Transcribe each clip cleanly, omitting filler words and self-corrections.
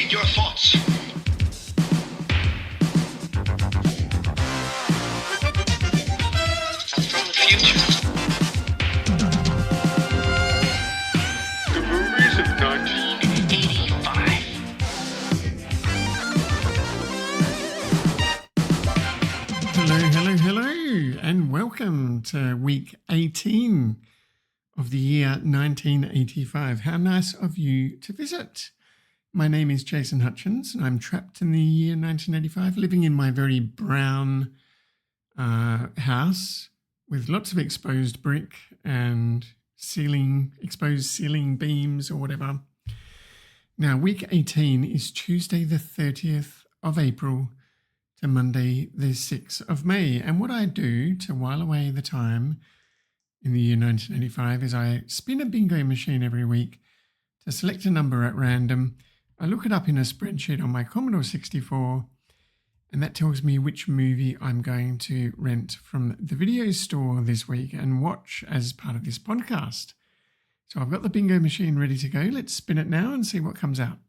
read your thoughts. From the future. The movies of 1985. Hello, and welcome to week 18 of the year 1985. How nice of you to visit. My name is Jason Hutchins, and I'm trapped in the year 1985, living in my very brown house with lots of exposed brick and exposed ceiling beams or whatever. Now, week 18 is Tuesday the 30th of April to Monday the 6th of May. And what I do to while away the time in the year 1985 is I spin a bingo machine every week to select a number at random. I look it up in a spreadsheet on my Commodore 64, and that tells me which movie I'm going to rent from the video store this week and watch as part of this podcast. So I've got the bingo machine ready to go. Let's spin it now and see what comes out.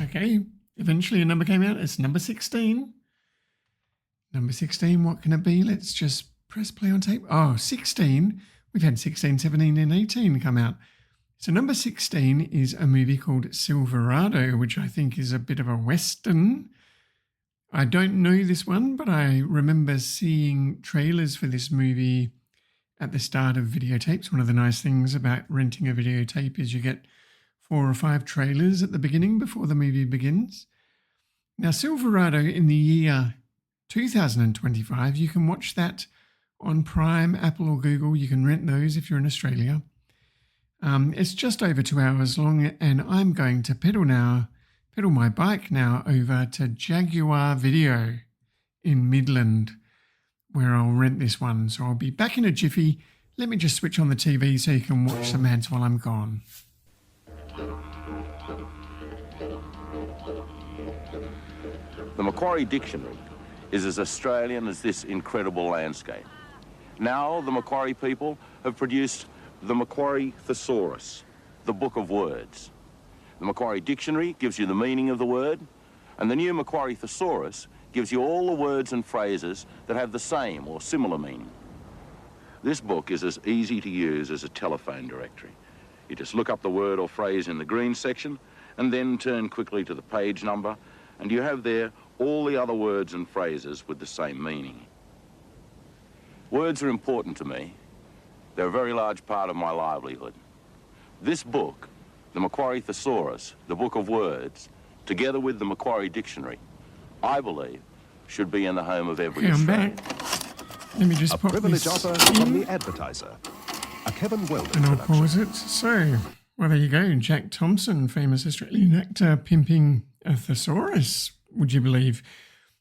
Okay, eventually a number came out. It's number 16. Number 16, what can it be? Let's just press play on tape. Oh, 16. We've had 16, 17 and 18 come out. So number 16 is a movie called Silverado, which I think is a bit of a Western. I don't know this one, but I remember seeing trailers for this movie at the start of videotapes. One of the nice things about renting a videotape is you get 4 or 5 trailers at the beginning before the movie begins. Now, Silverado in the year 2025, you can watch that on Prime, Apple or Google. You can rent those if you're in Australia. It's just over 2 hours long, and I'm going to pedal my bike now over to Jaguar Video in Midland, where I'll rent this one. So I'll be back in a jiffy. Let me just switch on the TV so you can watch some ads while I'm gone. The Macquarie Dictionary is as Australian as this incredible landscape. Now the Macquarie people have produced the Macquarie Thesaurus, the book of words. The Macquarie Dictionary gives you the meaning of the word, and the new Macquarie Thesaurus gives you all the words and phrases that have the same or similar meaning. This book is as easy to use as a telephone directory. You just look up the word or phrase in the green section and then turn quickly to the page number, and you have there all the other words and phrases with the same meaning. Words are important to me. They're a very large part of my livelihood. This book, the Macquarie Thesaurus, the Book of Words, together with the Macquarie Dictionary, I believe, should be in the home of every Australian. Back. Let me just pop privileged this offer from The Advertiser, a Kevin Weldon and I'll production. pause it. So, well, there you go. Jack Thompson, famous Australian actor, pimping a thesaurus, would you believe?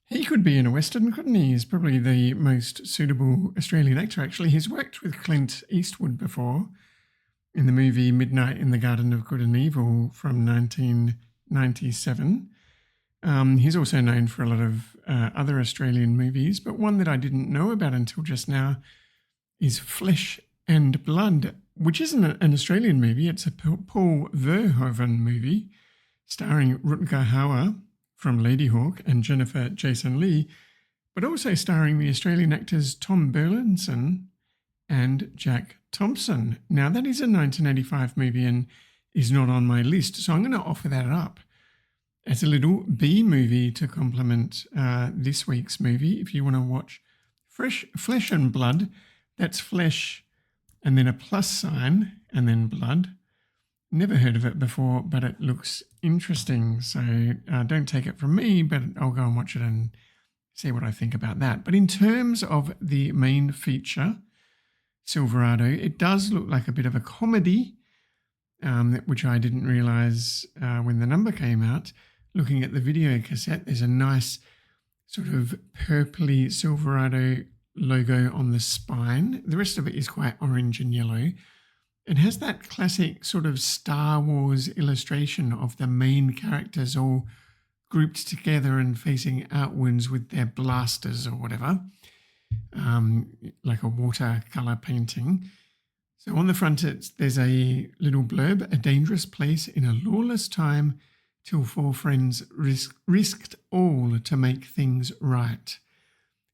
He could be in a Western, couldn't he? He's probably the most suitable Australian actor, actually. He's worked with Clint Eastwood before in the movie Midnight in the Garden of Good and Evil from 1997. He's also known for a lot of other Australian movies, but one that I didn't know about until just now is Flesh and Blood, which isn't an Australian movie. It's a Paul Verhoeven movie starring Rutger Hauer from Ladyhawke and Jennifer Jason Leigh, but also starring the Australian actors Tom Burlinson and Jack Thompson. Now, that is a 1985 movie and is not on my list, so I'm going to offer that up as a little B movie to complement this week's movie. If you want to watch Flesh and Blood, that's flesh and then a plus sign and then blood. Never heard of it before, but it looks interesting. So don't take it from me, but I'll go and watch it and see what I think about that. But in terms of the main feature, Silverado, it does look like a bit of a comedy, which I didn't realise when the number came out. Looking at the video cassette, there's a nice sort of purpley Silverado logo on the spine. The rest of it is quite orange and yellow. It has that classic sort of Star Wars illustration of the main characters all grouped together and facing outwards with their blasters or whatever, like a watercolor painting. So on the front, there's a little blurb: a dangerous place in a lawless time, till four friends risked all to make things right.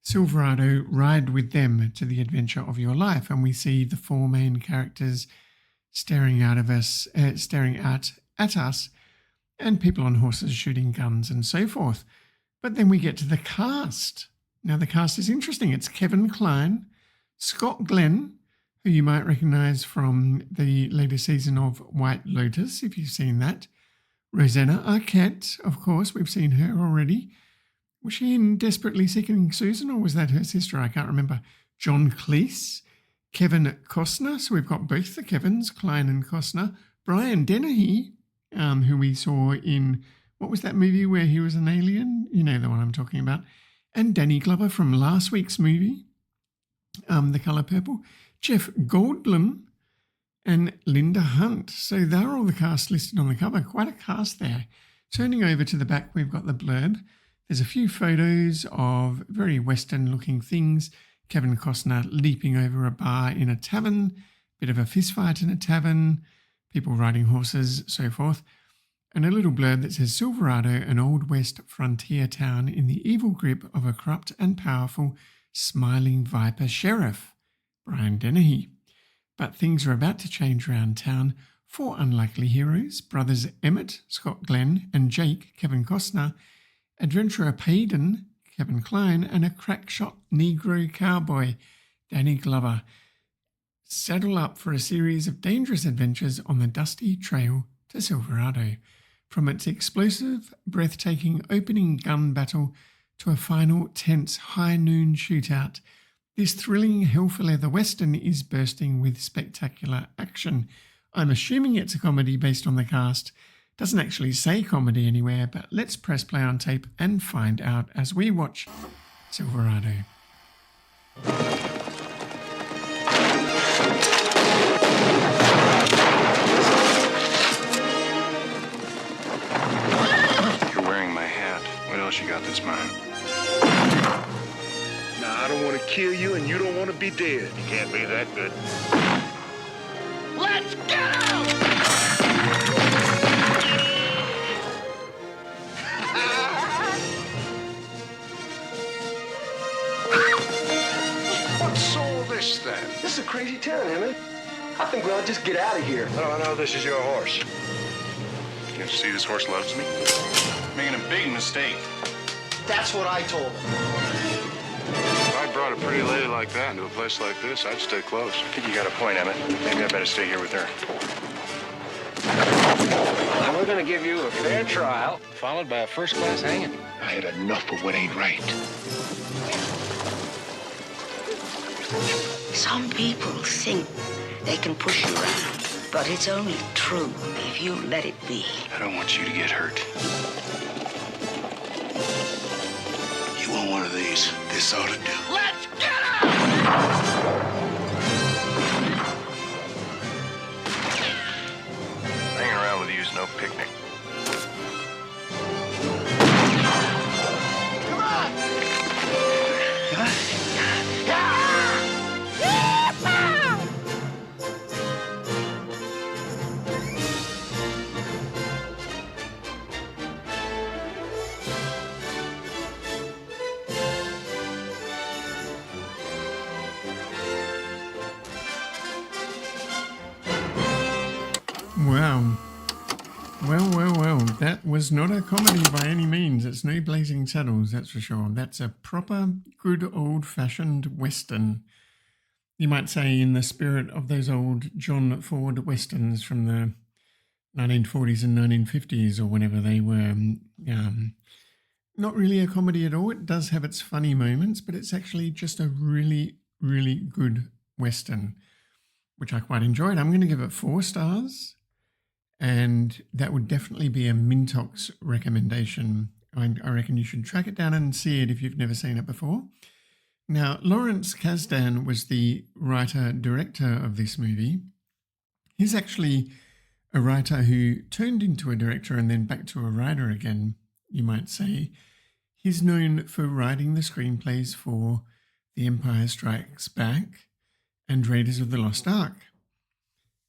Silverado, ride with them to the adventure of your life. And we see the four main characters staring out at us, and people on horses shooting guns and so forth. But then we get to the cast. Now the cast is interesting. It's Kevin Kline, Scott Glenn, who you might recognise from the latest season of White Lotus, if you've seen that. Rosanna Arquette, of course, we've seen her already. Was she in Desperately Seeking Susan, or was that her sister? I can't remember. John Cleese, Kevin Costner. So we've got both the Kevins, Kline and Costner. Brian Dennehy, who we saw in, what was that movie where he was an alien? You know the one I'm talking about. And Danny Glover from last week's movie, The Colour Purple. Jeff Goldblum and Linda Hunt. So they're all the cast listed on the cover. Quite a cast there. Turning over to the back, we've got the blurb. There's a few photos of very Western-looking things. Kevin Costner leaping over a bar in a tavern, bit of a fistfight in a tavern, people riding horses, so forth. And a little blurb that says, Silverado, an old West frontier town in the evil grip of a corrupt and powerful smiling viper sheriff, Brian Dennehy. But things are about to change around town. Four unlikely heroes, brothers Emmett, Scott Glenn, and Jake, Kevin Costner, adventurer Payden, Kevin Kline, and a crackshot Negro cowboy, Danny Glover, saddle up for a series of dangerous adventures on the dusty trail to Silverado. From its explosive, breathtaking opening gun battle to a final tense high noon shootout, this thrilling hell-for-leather western is bursting with spectacular action. I'm assuming it's a comedy based on the cast. Doesn't actually say comedy anywhere, but let's press play on tape and find out as we watch Silverado. You're wearing my hat. What else you got that's mine? Nah, I don't want to kill you, and you don't want to be dead. You can't be that good. Let's go! What's all this, then? This is a crazy town, Emmett. I think we ought to just get out of here. No, this is your horse. Can't you see this horse loves me? Making a big mistake. That's what I told him. If I brought a pretty lady like that into a place like this, I'd stay close. I think you got a point, Emmett. Maybe I better stay here with her. Now we're gonna give you a fair trial, followed by a first-class hanging. I had enough of what ain't right. Some people think they can push you around, but it's only true if you let it be. I don't want you to get hurt. You want one of these? This ought to do. Let's get out! Hanging around with you is no picnic. Come on! Wow. Well. That was not a comedy by any means. It's no Blazing Saddles, that's for sure. That's a proper, good old-fashioned Western. You might say in the spirit of those old John Ford Westerns from the 1940s and 1950s or whenever they were. Not really a comedy at all. It does have its funny moments, but it's actually just a really, really good Western, which I quite enjoyed. I'm going to give it 4 stars. And that would definitely be a Mintox recommendation. I reckon you should track it down and see it if you've never seen it before. Now, Lawrence Kasdan was the writer-director of this movie. He's actually a writer who turned into a director and then back to a writer again, you might say. He's known for writing the screenplays for The Empire Strikes Back and Raiders of the Lost Ark.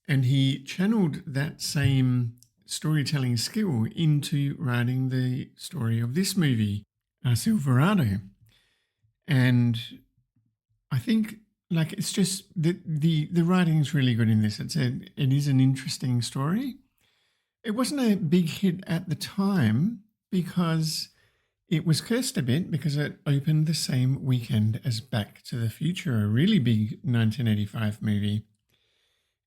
And he channeled that same storytelling skill into writing the story of this movie, Silverado. And I think, like, it's just the writing is really good in this. It is an interesting story. It wasn't a big hit at the time because it was cursed a bit because it opened the same weekend as Back to the Future, a really big 1985 movie.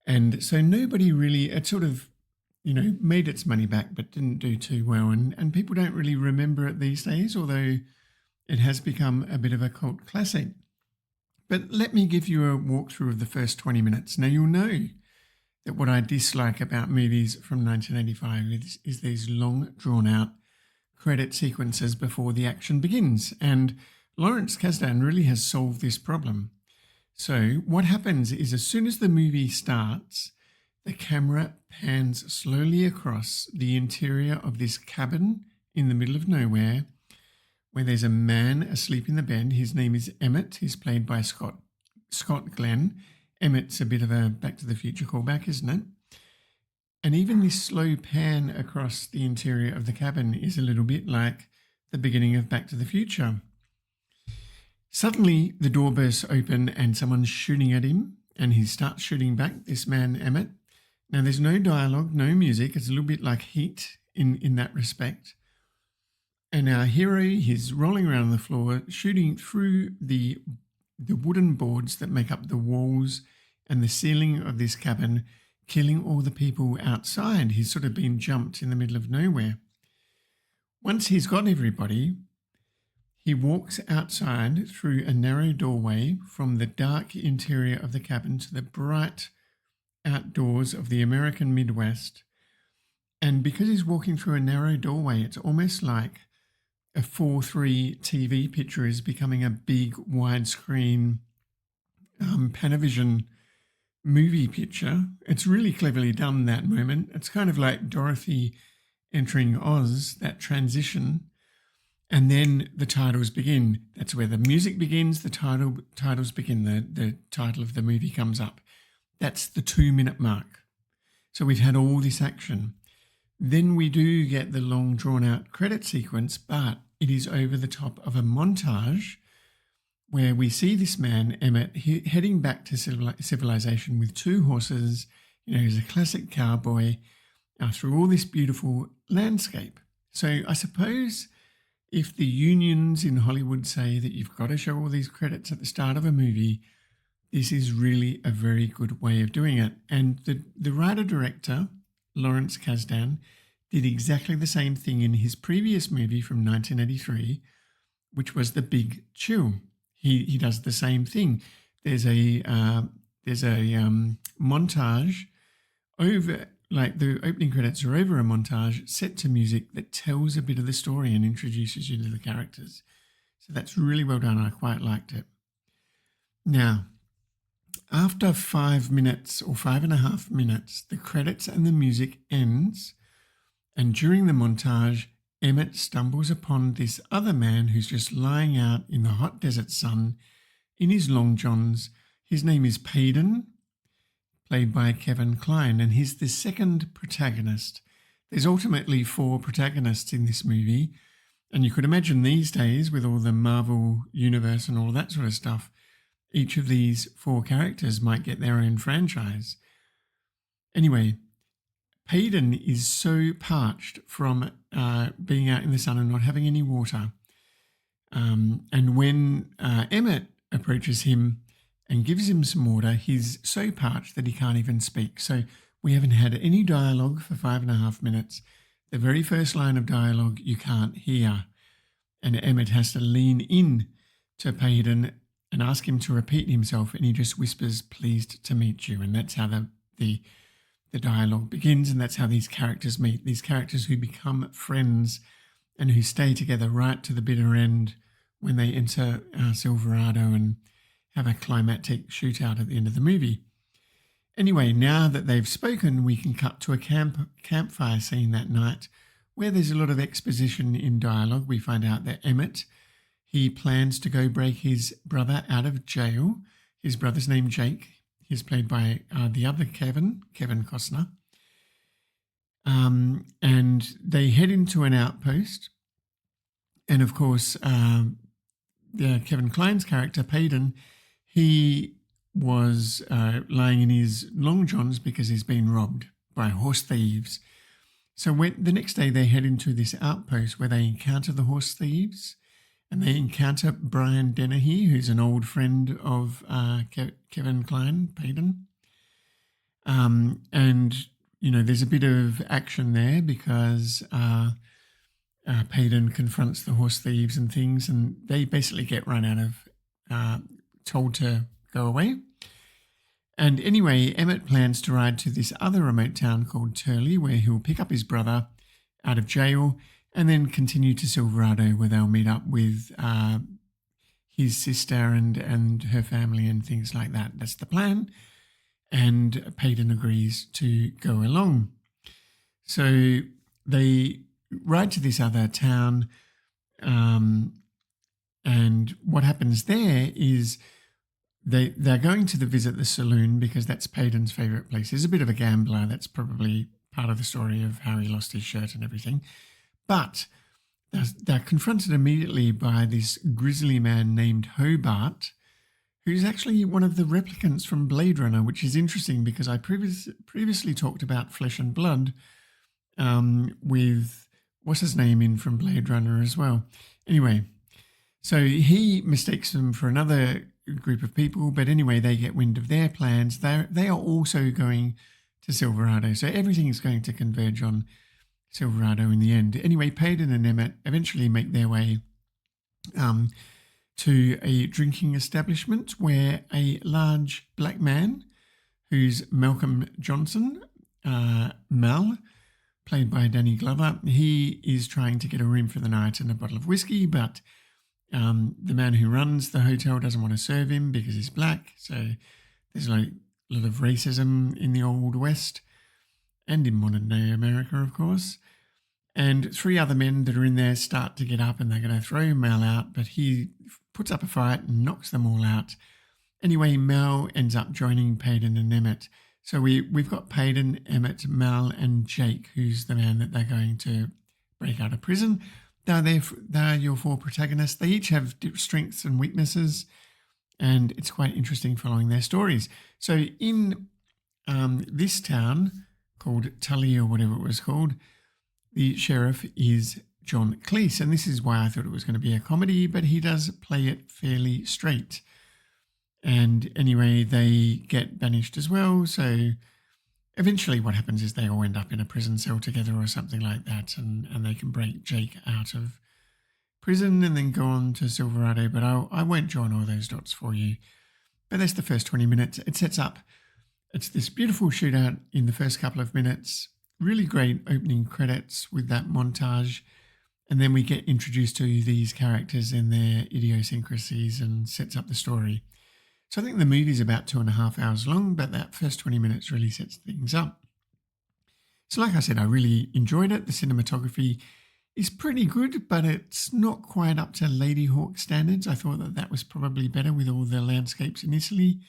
And so nobody really, it sort of, made its money back but didn't do too well. And people don't really remember it these days, although it has become a bit of a cult classic. But let me give you a walkthrough of the first 20 minutes. Now, you'll know that what I dislike about movies from 1985 is these long, drawn-out credit sequences before the action begins. And Lawrence Kasdan really has solved this problem. So what happens is as soon as the movie starts, the camera pans slowly across the interior of this cabin in the middle of nowhere where there's a man asleep in the bed. His name is Emmett. He's played by Scott Glenn. Emmett's a bit of a Back to the Future callback, isn't it? And even this slow pan across the interior of the cabin is a little bit like the beginning of Back to the Future. Suddenly, the door bursts open and someone's shooting at him, and he starts shooting back, this man, Emmett. Now, there's no dialogue, no music. It's a little bit like Heat in that respect. And our hero, he's rolling around on the floor, shooting through the wooden boards that make up the walls and the ceiling of this cabin, killing all the people outside. He's sort of been jumped in the middle of nowhere. Once he's got everybody, he walks outside through a narrow doorway from the dark interior of the cabin to the bright outdoors of the American Midwest. And because he's walking through a narrow doorway, it's almost like a 4:3 TV picture is becoming a big widescreen Panavision movie picture. It's really cleverly done, that moment. It's kind of like Dorothy entering Oz, that transition. And then the titles begin. That's where the music begins, the titles begin, the title of the movie comes up. That's the 2-minute mark. So we've had all this action. Then we do get the long drawn-out credit sequence, but it is over the top of a montage where we see this man, Emmett, heading back to civilization with 2 horses. He's a classic cowboy through all this beautiful landscape. So I suppose if the unions in Hollywood say that you've got to show all these credits at the start of a movie, this is really a very good way of doing it. And the writer-director, Lawrence Kasdan, did exactly the same thing in his previous movie from 1983, which was The Big Chill. He does the same thing. There's a montage over, like the opening credits are over a montage set to music that tells a bit of the story and introduces you to the characters. So that's really well done. I quite liked it. Now, after 5 minutes or 5.5 minutes, the credits and the music ends. And during the montage, Emmett stumbles upon this other man who's just lying out in the hot desert sun in his long johns. His name is Payden, played by Kevin Kline, and he's the second protagonist. There's ultimately 4 protagonists in this movie, and you could imagine these days with all the Marvel universe and all that sort of stuff, each of these 4 characters might get their own franchise. Anyway, Payden is so parched from being out in the sun and not having any water. And when Emmett approaches him and gives him some water, he's so parched that he can't even speak. So we haven't had any dialogue for 5.5 minutes. The very first line of dialogue you can't hear. And Emmett has to lean in to Payden and ask him to repeat himself, and he just whispers, "Pleased to meet you." And that's how the dialogue begins, and that's how these characters meet. These characters who become friends and who stay together right to the bitter end when they enter Silverado and have a climactic shootout at the end of the movie. Anyway, now that they've spoken, we can cut to a campfire scene that night where there's a lot of exposition in dialogue. We find out that Emmett, he plans to go break his brother out of jail. His brother's named Jake. is played by the other Kevin Costner. And they head into an outpost. And of course, Kevin Kline's character, Payton, he was lying in his long johns because he's been robbed by horse thieves. So the next day they head into this outpost where they encounter the horse thieves, and they encounter Brian Dennehy, who's an old friend of Kevin Kline, Payton. And, you know, there's a bit of action there because Payton confronts the horse thieves and things, and they basically get run out of, told to go away. And anyway, Emmett plans to ride to this other remote town called Turley, where he'll pick up his brother out of jail and then continue to Silverado, where they'll meet up with his sister and her family and things like that. That's the plan. And Payton agrees to go along. So they ride to this other town, and what happens there is they're going to visit the saloon because that's Payton's favourite place. He's a bit of a gambler. That's probably part of the story of how he lost his shirt and everything. But they're confronted immediately by this grizzly man named Hobart, who's actually one of the replicants from Blade Runner, which is interesting because I previously talked about Flesh and Blood with, what's his name in from Blade Runner as well. Anyway, so he mistakes them for another group of people, but anyway, they get wind of their plans. They are also going to Silverado, so everything is going to converge on Silverado in the end. Anyway, Payton and Emmett eventually make their way to a drinking establishment where a large black man, who's Malcolm Johnson, Mal, played by Danny Glover, he is trying to get a room for the night and a bottle of whiskey, but the man who runs the hotel doesn't want to serve him because he's black. So there's like a lot of racism in the Old West and in modern day America, of course. And three other men that are in there start to get up and they're going to throw Mal out, but he puts up a fight and knocks them all out. Anyway, Mal ends up joining Payton and Emmett. So we've got Payton, Emmett, Mal, and Jake, who's the man that they're going to break out of prison. They're your four protagonists. They each have strengths and weaknesses, and it's quite interesting following their stories. So in this town called Tully, or whatever it was called, the sheriff is John Cleese, and this is why I thought it was going to be a comedy, but he does play it fairly straight. And anyway, they get banished as well, so eventually what happens is they all end up in a prison cell together or something like that, and they can break Jake out of prison and then go on to Silverado, but I won't join all those dots for you. But that's the first 20 minutes. It sets up, it's this beautiful shootout in the first couple of minutes, really great opening credits with that montage, and then we get introduced to these characters and their idiosyncrasies and sets up the story. So I think the movie's about 2.5 hours long, but that first 20 minutes really sets things up. So like I said, I really enjoyed it. The cinematography is pretty good, but it's not quite up to Lady Hawk standards. I thought that was probably better with all the landscapes in Italy.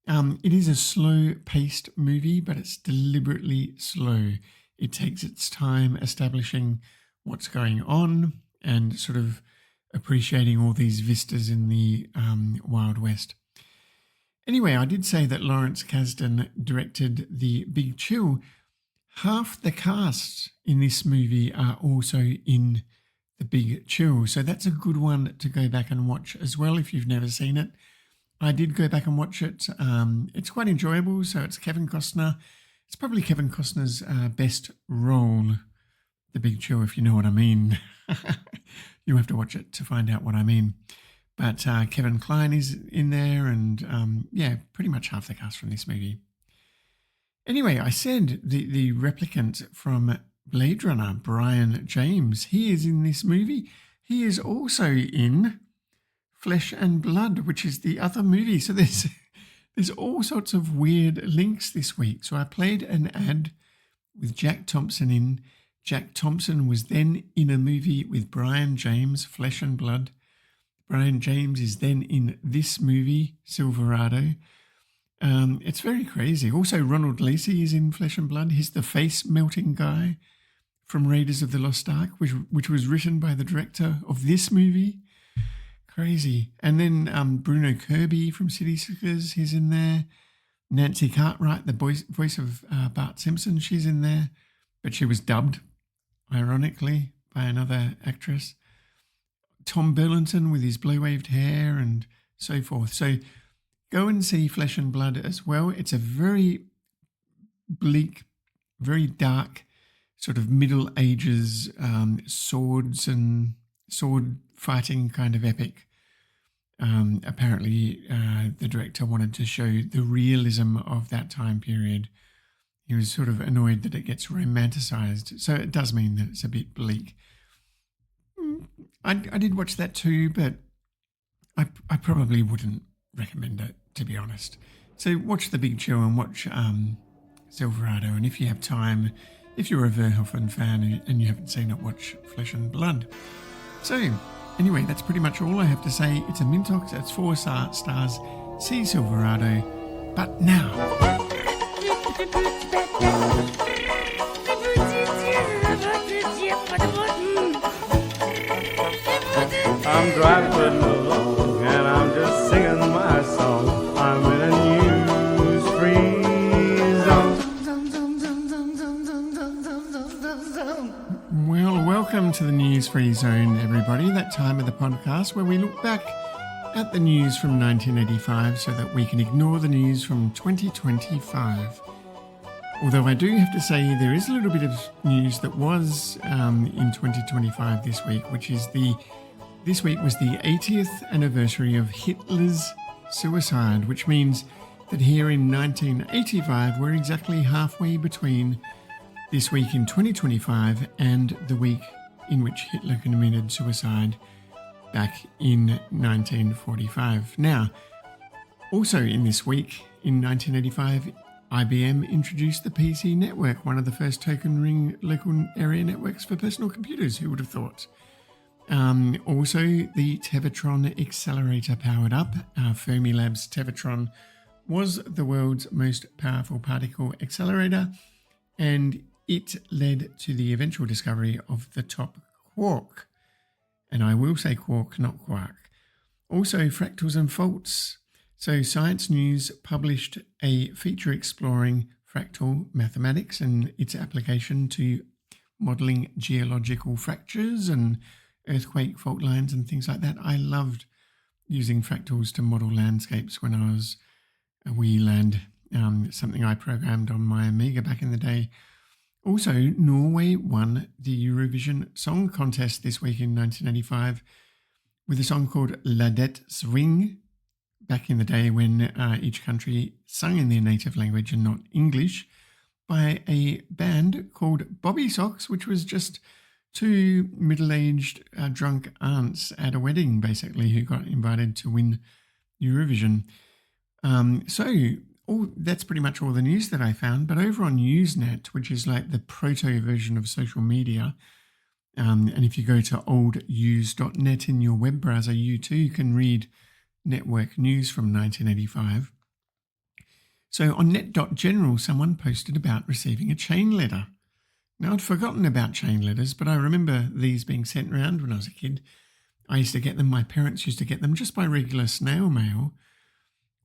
It is a slow-paced movie, but it's deliberately slow. It takes its time establishing what's going on and sort of appreciating all these vistas in the Wild West. Anyway, I did say that Lawrence Kasdan directed The Big Chill. Half the cast in this movie are also in The Big Chill, so that's a good one to go back and watch as well if you've never seen it. I did go back and watch it. It's quite enjoyable, so it's Kevin Costner. It's probably Kevin Costner's best role, The Big Chill, if you know what I mean. You have to watch it to find out what I mean. But Kevin Kline is in there, and yeah, pretty much half the cast from this movie. Anyway, I said the replicant from Blade Runner, Brian James, he is in this movie. He is also in Flesh and Blood, which is the other movie. So there's all sorts of weird links this week. So I played an ad with Jack Thompson in. Jack Thompson was then in a movie with Brian James, Flesh and Blood. Brian James is then in this movie, Silverado. It's very crazy. Also, Ronald Lacey is in Flesh and Blood. He's the face-melting guy from Raiders of the Lost Ark, which was written by the director of this movie. Crazy. And then Bruno Kirby from City Slickers, he's in there. Nancy Cartwright, the voice of Bart Simpson, she's in there. But she was dubbed, ironically, by another actress. Tom Burlington with his blue-waved hair and so forth. So go and see Flesh and Blood as well. It's a very bleak, very dark, sort of Middle Ages swords and sword fighting kind of epic. Apparently, the director wanted to show the realism of that time period. He was sort of annoyed that it gets romanticized. So it does mean that it's a bit bleak. I did watch that too, but I probably wouldn't recommend it, to be honest. So watch The Big Chill and watch Silverado. And if you have time, if you're a Verhoeven fan and you haven't seen it, watch Flesh and Blood. So anyway, that's pretty much all I have to say. It's a Mintox. It's 4 stars. See Silverado. But now... I'm driving along and I'm just singing my song. I'm in a news-free zone. Well, welcome to the News-Free Zone, everybody. That time of the podcast where we look back at the news from 1985 so that we can ignore the news from 2025. Although I do have to say there is a little bit of news that was in 2025 this week, which is this week was the 80th anniversary of Hitler's suicide, which means that here in 1985, we're exactly halfway between this week in 2025 and the week in which Hitler committed suicide back in 1945. Now, also in this week in 1985, IBM introduced the PC network, one of the first token ring local area networks for personal computers. Who would have thought? Also, the Tevatron accelerator powered up. Fermilab's Tevatron was the world's most powerful particle accelerator, and it led to the eventual discovery of the top quark. And I will say quark, not quark. Also, fractals and faults. So Science News published a feature exploring fractal mathematics and its application to modelling geological fractures and earthquake fault lines and things like that. I loved using fractals to model landscapes when I was a wee lad, something I programmed on my Amiga back in the day. Also, Norway won the Eurovision Song Contest this week in 1985 with a song called La Det Swing, back in the day when each country sung in their native language and not English, by a band called Bobby Socks, which was just two middle-aged drunk aunts at a wedding, basically, who got invited to win Eurovision. That's pretty much all the news that I found. But over on Usenet, which is like the proto version of social media, and if you go to olduse.net in your web browser, you too can read network news from 1985. So on net.general, someone posted about receiving a chain letter. Now, I'd forgotten about chain letters, but I remember these being sent around when I was a kid. I used to get them, my parents used to get them just by regular snail mail,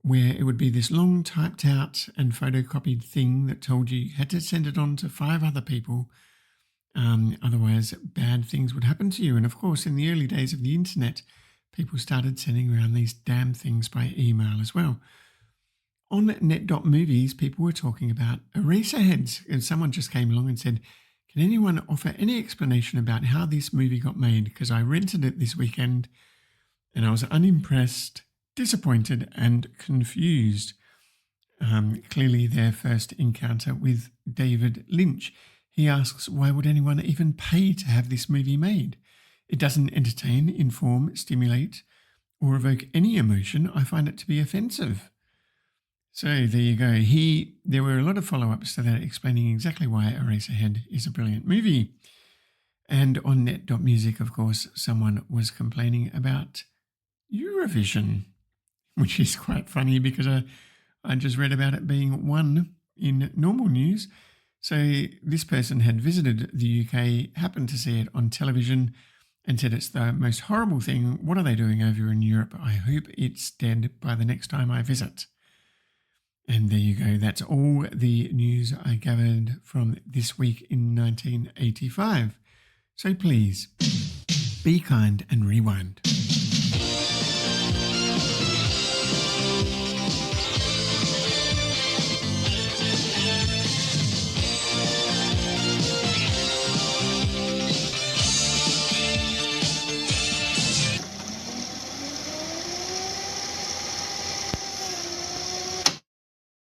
where it would be this long typed out and photocopied thing that told you had to send it on to 5 other people. Otherwise, bad things would happen to you. And of course, in the early days of the internet, people started sending around these damn things by email as well. On net.movies, people were talking about Eraserheads, and someone just came along and said, can anyone offer any explanation about how this movie got made? Because I rented it this weekend and I was unimpressed, disappointed and confused. Clearly their first encounter with David Lynch. He asks, why would anyone even pay to have this movie made? It doesn't entertain, inform, stimulate, or evoke any emotion. I find it to be offensive. So there you go. There were a lot of follow-ups to that explaining exactly why Eraserhead is a brilliant movie. And on net.music, of course, someone was complaining about Eurovision, which is quite funny because I I just read about it being 1 in normal news. So this person had visited the UK, happened to see it on television, and said it's the most horrible thing. What are they doing over in Europe? I hope it's dead by the next time I visit. And there you go. That's all the news I gathered from this week in 1985. So please, be kind and rewind.